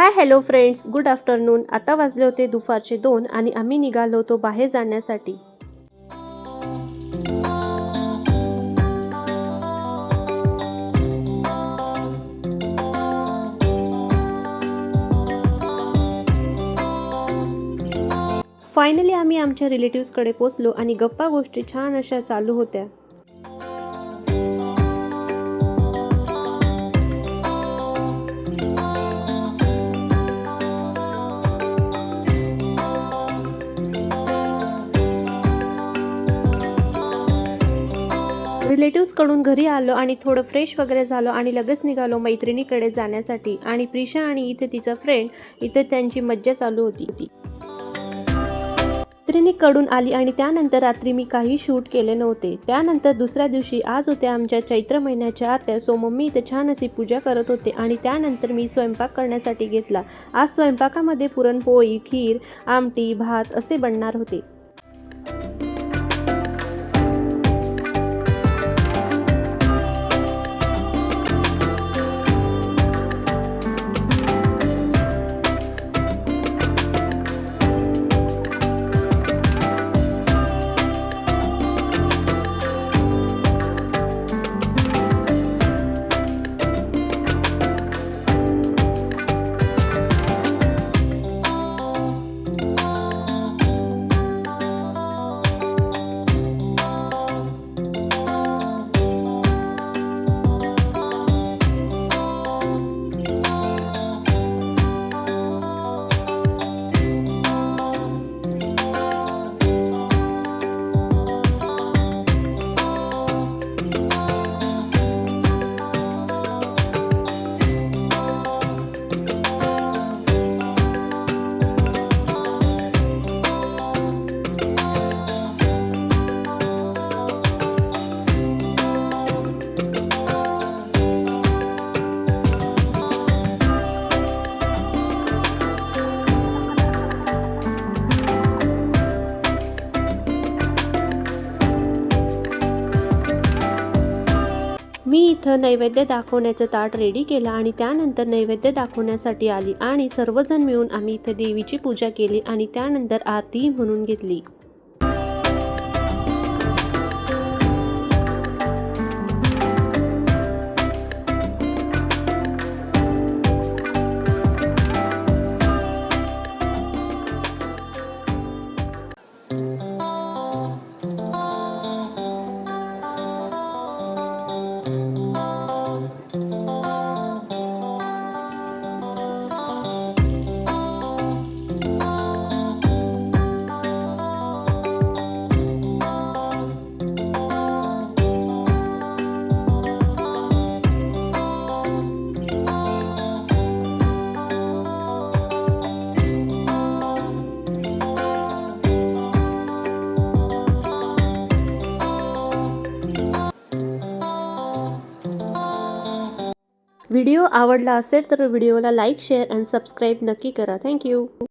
Hi hello friends, good afternoon. आता वाजले होते दुपारचे 2 आणि आम्ही निघालो होतो बाहेर जाण्यासाठी. फायनली आम्ही आमच्या रिलेटिव्सकडे पोचलो आणि गप्पा गोष्टी छान अशा चालू होत्या. रिलेटिव्सकडून घरी आलो आणि थोडं फ्रेश वगैरे झालो आणि लगेच निघालो मैत्रिणीकडे जाण्यासाठी. आणि प्रिशा आणि इथे तिचा फ्रेंड, इथे त्यांची मज्जा चालू होती. मैत्रिणीकडून आली आणि त्यानंतर रात्री मी काही शूट केले नव्हते. त्यानंतर दुसऱ्या दिवशी आज होत्या आमच्या चैत्र महिन्याच्या आरत्या, सो मम्मी इथे छान अशी पूजा करत होते. आणि त्यानंतर मी स्वयंपाक करण्यासाठी घेतला. आज स्वयंपाकामध्ये पुरणपोळी, खीर, आमटी, भात असे बनणार होते. मी इथं नैवेद्य दाखवण्याचं ताट रेडी केलं आणि त्यानंतर नैवेद्य दाखवण्यासाठी आली आणि सर्वजण मिळून आम्ही इथे देवीची पूजा केली आणि त्यानंतर आरती म्हणून घेतली. व्हिडिओ आवडला असेल तर व्हिडिओला लाईक, शेअर आणि सबस्क्राईब नक्की करा. थँक्यू.